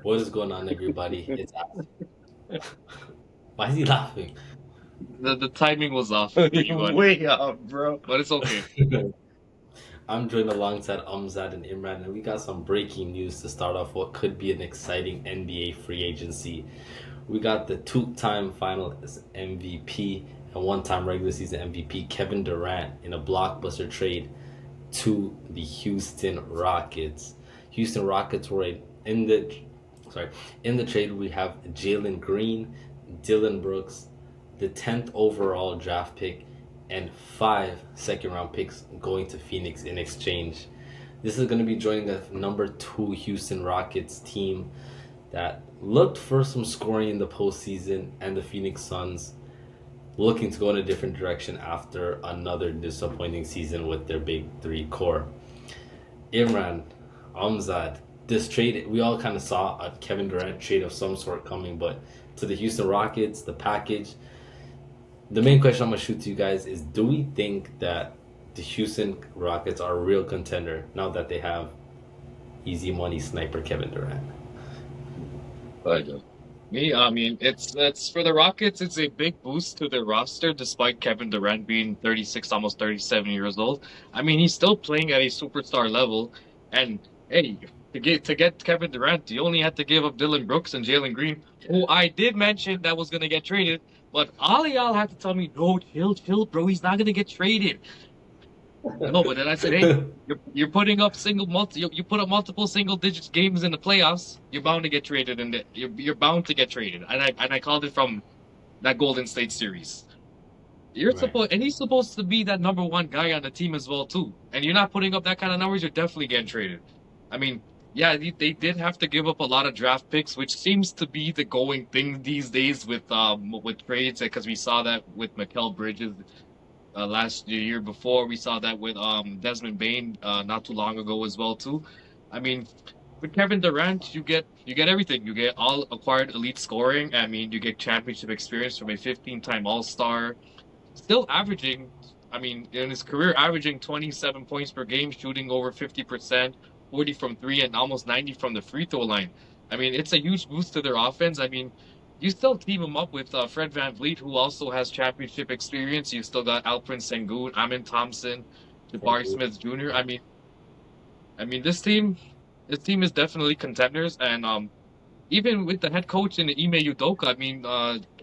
What is going on, everybody? It's why is he laughing? The timing was off for you, buddy. Way off, bro. But it's okay. I'm joined alongside Umzad and Imran, and we got some breaking news to start off what could be an exciting NBA free agency. We got the two-time finalist MVP and one-time regular season MVP Kevin Durant in a blockbuster trade to the Houston Rockets. Houston Rockets were in the sorry in the trade. We have Jalen Green, Dylan Brooks, the 10th overall draft pick, and five second-round picks going to Phoenix in exchange. This is going to be joining the number two Houston Rockets team that looked for some scoring in the postseason, and the Phoenix Suns looking to go in a different direction after another disappointing season with their big three core. Imran, Amzad, this trade, we all kind of saw a Kevin Durant trade of some sort coming, but to the Houston Rockets, the package, the main question I'm going to shoot to you guys is, do we think that the Houston Rockets are a real contender now that they have easy money sniper Kevin Durant? But Me, I mean, it's for the Rockets. It's a big boost to their roster, despite Kevin Durant being 36, almost 37 years old. I mean, he's still playing at a superstar level. And hey, to get Kevin Durant, you only had to give up Dylan Brooks and Jalen Green, who I did mention that was gonna get traded. But all of y'all had to tell me, no, chill, bro. He's not gonna get traded. No, but then I said, hey, you're putting up you put up multiple single digits games in the playoffs. You're bound to get traded, and you're bound to get traded. And I called it from that Golden State series. Right. He's supposed to be that number one guy on the team as well too. And you're not putting up that kind of numbers. You're definitely getting traded. I mean, yeah, they did have to give up a lot of draft picks, which seems to be the going thing these days with trades, because we saw that with Mikal Bridges last year before. We saw that with Desmond Bain not too long ago as well too. I mean, with Kevin Durant, you get everything. You get all acquired elite scoring. I mean, you get championship experience from a 15-time All-Star, still averaging. I mean, in his career, averaging 27 points per game, shooting over 50%, 40 from three, and almost 90 from the free throw line. I mean, it's a huge boost to their offense. I mean, you still team him up with Fred VanVleet, who also has championship experience. You still got Alperen Şengün, Amin Thompson, Jabari Smith Jr. I mean, this team is definitely contenders, and even with the head coach in Ime Udoka, I mean,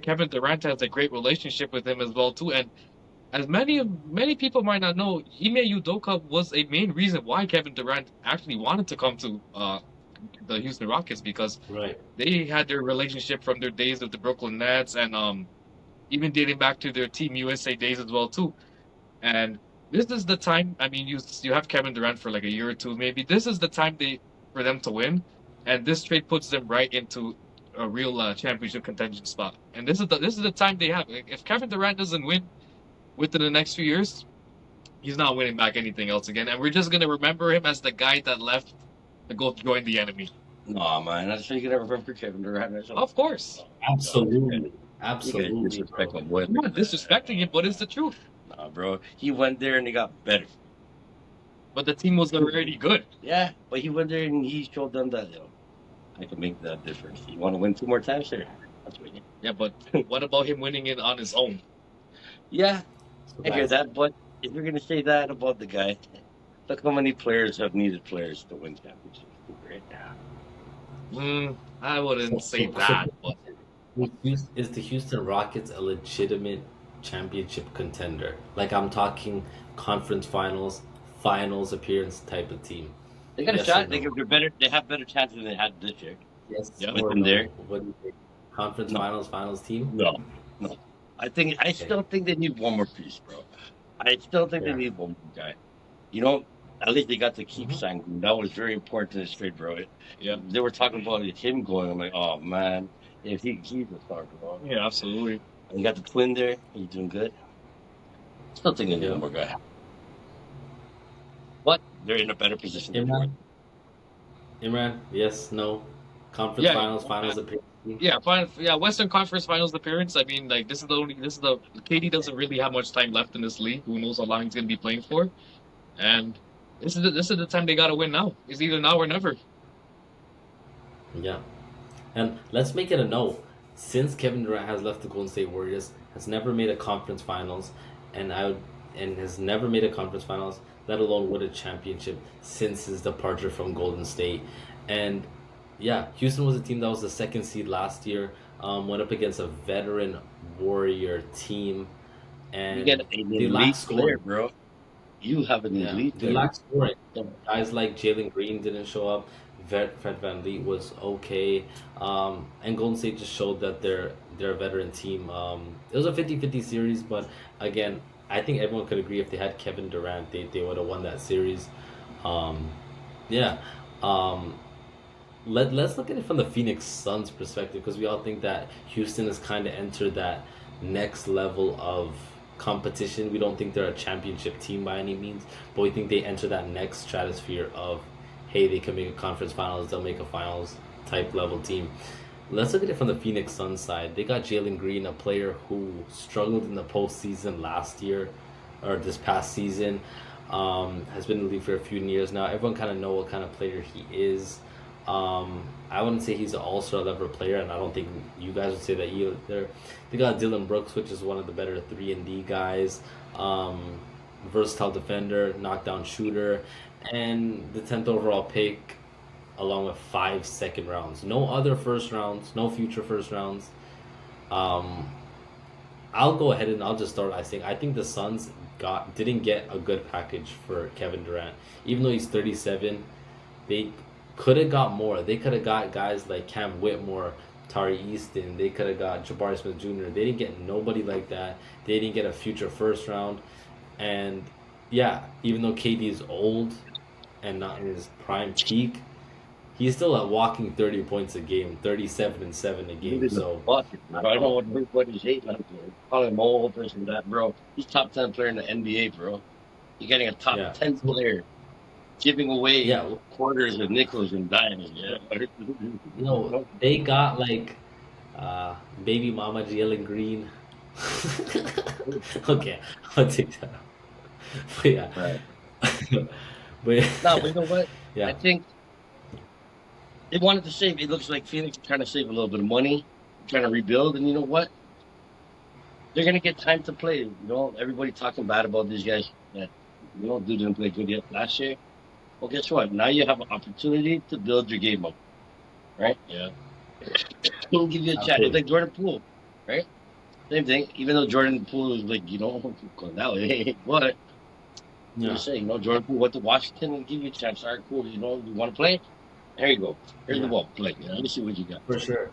Kevin Durant has a great relationship with him as well too. And as many people might not know, Ime Udoka was a main reason why Kevin Durant actually wanted to come to the Houston Rockets, because Right. they had their relationship from their days with the Brooklyn Nets, and even dating back to their Team USA days as well too. And this is the time. I mean, you have Kevin Durant for like a year or two, maybe. This is the time for them to win, and this trade puts them right into a real championship contention spot. And this is the time they have. If Kevin Durant doesn't win within the next few years, he's not winning back anything else again. And we're just gonna remember him as the guy that left to go join the enemy. nah, man, that's how you can remember Kevin Durant. Of course, Absolutely. You Absolutely, guys disrespect bro. my boy. I'm not disrespecting him, but it's the truth. Nah, bro. He went there and they got better. But the team was already good. Yeah, but he went there and he showed them that, I can make that difference. You want to win 2 more times here? That's what you. Yeah, but what about him winning it on his own? Yeah, So I hear guys, that, but if you're gonna say that about the guy, look how many players have needed players to win championships right now. I wouldn't say so that, but is the Houston Rockets a legitimate championship contender? Like, I'm talking conference finals, finals appearance type of team. They got a Yes or shot. no? They're better. They have better chances than they had this year. Yes yeah. With or them there, no? What do you think? Conference no, finals team? no, no. I Okay. still think they need one more piece, bro. I still think they Yeah. need one more guy. You know, at least they got to keep Mhm. Şengün. That was very important to this trade, bro. Yeah, They were talking about him going. I'm like, oh man, if he's a star, bro. yeah, absolutely. And you got the twin there. He's doing good. Still think they need Yeah. one more guy, but they're in a better position than they were. Imran? Imran? Yes, no? Conference Yeah, finals, finals appearance team? yeah. Western Conference Finals appearance. I mean, like this is the KD doesn't really have much time left in this league. Who knows how long he's gonna be playing for? And this is the time they gotta win now. It's either now or never. Yeah. And let's make it a note. Since Kevin Durant has left the Golden State Warriors, has never made a conference finals, and has never made a conference finals, let alone win a championship since his departure from Golden State. And yeah, Houston was a team that was the second seed last year. Went up against a veteran Warrior team, You get and an they lacked elite player, scoring. bro. You have an Yeah, elite they player. lack scoring. Guys like Jalen Green didn't show up. Fred VanVleet was okay. And Golden State just showed that they're a veteran team. It was a 50-50 series, but again, I think everyone could agree if they had Kevin Durant, they would have won that series. Um, yeah. Um, let's look at it from the Phoenix Suns perspective because we all think that Houston has kind of entered that next level of competition. We don't think they're a championship team by any means, but we think they enter that next stratosphere of hey, they can make a conference finals, they'll make a finals type level team. Let's look at it from the Phoenix Suns side. They got Jalen Green, a player who struggled in the postseason last year or this past season. Has been in the league for a few years now. Everyone kind of know what kind of player he is. I wouldn't say he's an all-star level player, and I don't think you guys would say that either. They got Dylan Brooks, which is one of the better 3-and-D guys. Versatile defender, knockdown shooter, and the 10th overall pick, along with 5 second rounds. No other first rounds, no future first rounds. Um, I'll go ahead and I'll just start. I think the Suns didn't get a good package for Kevin Durant, even though he's 37. They could have got more. They could have got guys like Cam Whitmore, Tari Easton. They could have got Jabari Smith Jr. They didn't get nobody like that. They didn't get a future first round. And yeah, even though KD is old and not in his prime peak, he's still at walking 30 points a game, 37 and 7 a He game. did the So bucket, bro. I don't know what everybody's hating on him. Calling him old, this and that, bro. He's top 10 player in the NBA, bro. You're getting a top yeah, 10 player giving away yeah. quarters and nickels and dimes. Yeah. They got like baby mama Jalen Green. Okay, I'll take that. But yeah, Right. but No, but you know what? I yeah, think they wanted to save. It looks like Phoenix is trying to save a little bit of money, trying to rebuild. And you know what? They're going to get time to play. You know, everybody talking bad about these guys that, didn't play good yet last year. Well, guess what? Now you have an opportunity to build your game up, right? Yeah. He'll give you a chance. It's absolutely. like Jordan Poole, right? Same thing. Even though Jordan Poole is like, going that way, but I'm Yeah, just saying, Jordan Poole went to Washington and give you a chance. All right, cool. You want to play? There you go. Here's the yeah, ball. Play. Let me see what you got. for sure.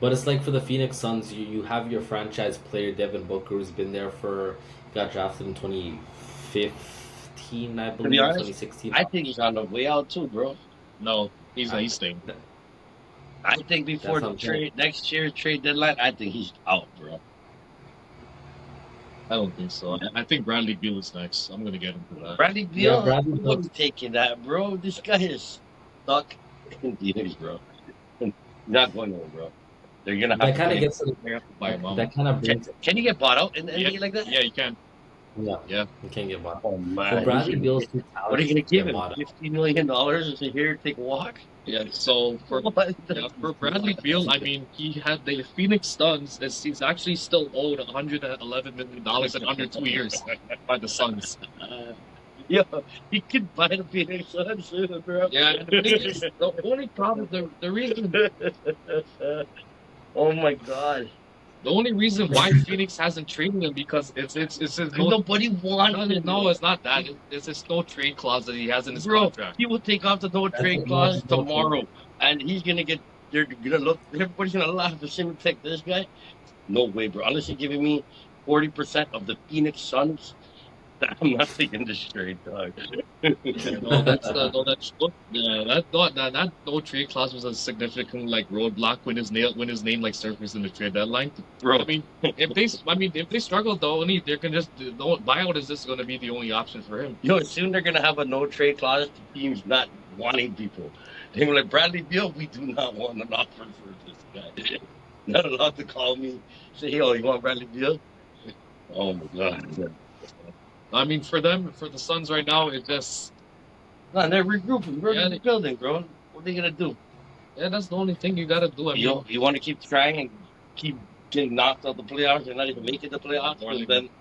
But it's like for the Phoenix Suns, you have your franchise player Devin Booker, who's been there got drafted in 2015, I To be believe, honest, 2016. I think he's on the way out too, bro. No, he's I, staying. I think that's before what the I'm saying. next year's trade deadline, I think he's out, bro. I don't think so. I think Bradley Beal is next. I'm gonna get him for that. Bradley Yeah, Beal, Bradley Beal. nobody's taking that, bro. This guy is stuck in Phoenix, bro. Not going nowhere, bro. They're gonna have That to kind of pay. gets They have to buy him out. that kind of Can, brings can you get bought out in the Yeah, NBA like that? yeah, you can. yeah, Yeah. you can't get bought. Oh But man, Bradley Beal's too what are you talented gonna to give get him? bought out. $50 million to here, take a walk? Yeah. So for What? yeah, for Bradley Beal, I mean, he had the Phoenix Suns. He's actually still owed $111 million in under 2 years by the Suns. Yo, he could buy the Phoenix Suns, bro. Yeah. And the thing is, the only problem, the reason, Oh my god. the only reason why Phoenix hasn't traded him because it's his no. Nobody wants him. No, it's not that. It's his no trade clause that he has in his Bro, contract. he will take off the no That's trade what clause most people tomorrow, and he's gonna get. They're gonna look. Everybody's gonna laugh at him and take this guy. No way, bro. Unless you're giving me 40% of the Phoenix Suns, I'm not taking this trade, dog. No, that no trade clause was a significant like roadblock when his name like surfaced in the trade deadline. Bro, I mean, if they struggle, they can just buyout is just going to be the only option for him. soon they're gonna have a no trade clause to teams not wanting people. They're like Bradley Beal. We do not want an offer for this guy. Not allowed to call me. Say, hey, you want Bradley Beal? Oh my god. I mean, for the Suns right now, it just No, they're regrouping. Bro, Yeah, they're building, bro. What are they gonna do? Yeah, that's the only thing you gotta do. I mean, You want to keep trying and keep getting knocked out the playoffs and not even making the playoffs,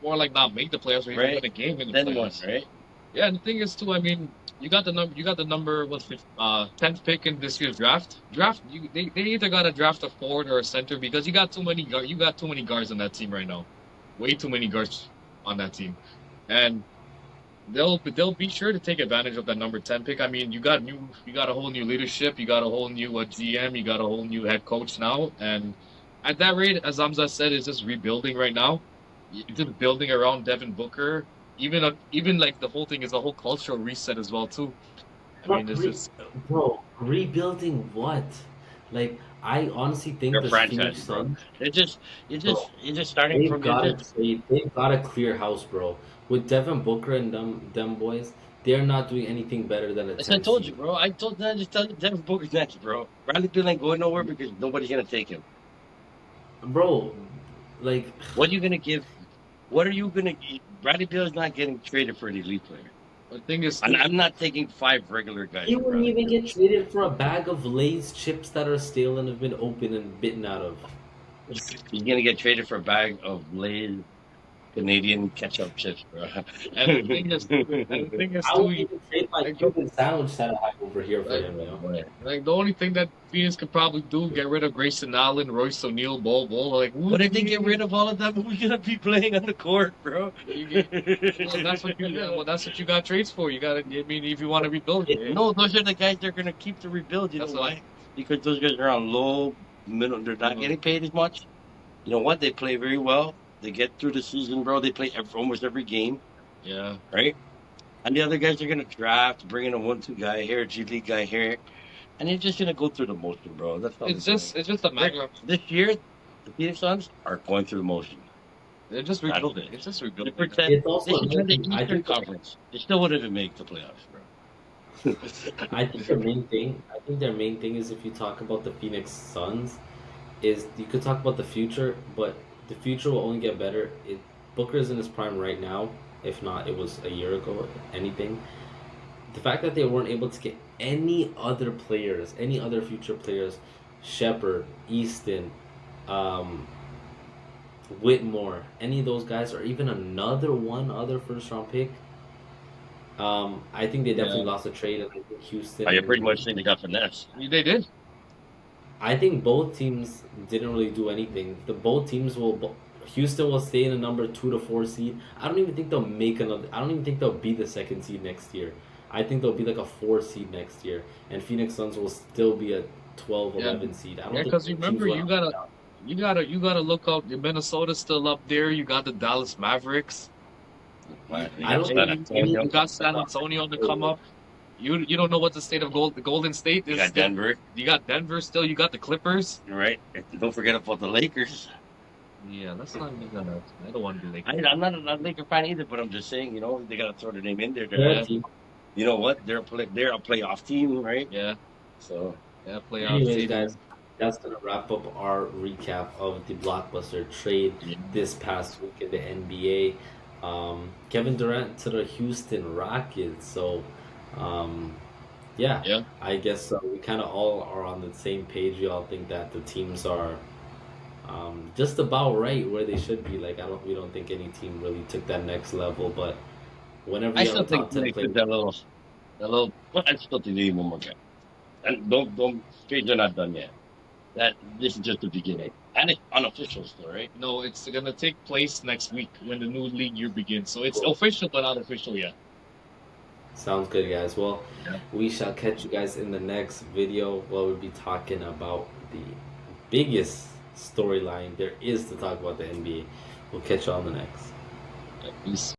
more like not make the playoffs or even Right. win a game in the then playoffs. what, right? Yeah, and the thing is too. I mean, you got the number what's 10th pick in this year's draft. They either got to draft a forward or a center because you got too many guards on that team right now, way too many guards on that team, and they'll be sure to take advantage of that number 10 pick. I mean, you got a whole new leadership, you got a whole new GM, you got a whole new head coach now, and at that rate, as Hamza said, is just rebuilding right now. Just building around Devin Booker. Even like the whole thing is a whole cultural reset as well too. I mean, it's just Bro, rebuilding what? Like, I honestly think They're the franchise, Phoenix bro. Suns, You're just starting they've from got to trade. They've got to clear house, bro. With Devin Booker and them boys, they're not doing anything better than a As 10 I told you, seed. bro. I told that just tell you Devin Booker's next, bro. Bradley Beal ain't going nowhere because nobody's gonna take him. Bro, like, What are you gonna give? What are you gonna? Bradley Beal is not getting traded for an elite player. the thing is, And I'm not taking 5 regular guys. he for wouldn't Bradley even Beal. get traded for a bag of Lay's chips that are stale and have been opened and bitten out of. He's gonna get traded for a bag of Lay's Canadian ketchup chips, bro. and the thing is I too, would even trade my Cuban sandwich that I have over here for him, you know? like the only thing that Phoenix could probably do, get rid of Grayson Allen, Royce O'Neal, Bol. Like, But if they get rid of all of them, who's gonna be playing on the court, bro? well, that's what you got trades for. You got to. I mean, if you want to rebuild, No, those are the guys they're gonna keep to rebuild. You know That's why? Because those guys are on low minimum. They're not getting paid as much. You know what? They play very well. They get through the season, bro. They play almost every game, yeah. right? And the other guys are gonna draft, bring in a 1-2 guy here, G League guy here, and they're just gonna go through the motion, bro. That's all. It's just a matter of this year. The Phoenix Suns are going through the motion. they're just rebuilding. It's just They rebuilding. pretend It's also they should win the I Eastern think Conference. They still wouldn't even make the playoffs, bro. I think their main thing is if you talk about the Phoenix Suns, is you could talk about the future, but the future will only get better. Booker is in his prime right now. If not, it was a year ago. If anything, the fact that they weren't able to get any other players, any other future players, Shepard, Easton, um, Whitmore, any of those guys, or even one other first round pick. I think they definitely lost a trade, and I think Houston. I pretty much think they got finesse. They did. I think both teams didn't really do anything. Both teams will. Houston will stay in a number 2 to 4 seed. I don't even think they'll make another. I don't even think they'll be the 2nd seed next year. I think they'll be like a 4 seed next year, and Phoenix Suns will still be a 12, 11 seed. I don't think because teams remember will you out. gotta look out. Minnesota's still up there. You got the Dallas Mavericks. I don't think You got San Antonio to come up. You don't know what the state of the Golden State is. You got Denver, You got Denver still. You got the Clippers. right? Don't forget about the Lakers. Yeah, that's not even gonna. I don't want to be Lakers. I'm not a Laker fan either, but I'm just saying, you know, they gotta throw their name in there. Yeah, team. You know what? They're a playoff team, right? Yeah, So yeah. Playoffs. Anyways, guys, that's gonna wrap up our recap of the blockbuster trade this past week in the NBA. Kevin Durant to the Houston Rockets. So, Yeah. I guess we kind of all are on the same page. We all think that the teams are just about right where they should be. Like, we don't think any team really took that next level. But whenever I you still have a top think 10 player, that little. But I still think they need one more guy. And don't trades are not done yet. This is just the beginning, and it's unofficial still, right? No, it's gonna take place next week when the new league year begins. So it's official but not official yet. sounds good, guys. Well, Yeah. we shall catch you guys in the next video where we'll be talking about the biggest storyline there is to talk about the NBA. We'll catch you on the next. Peace.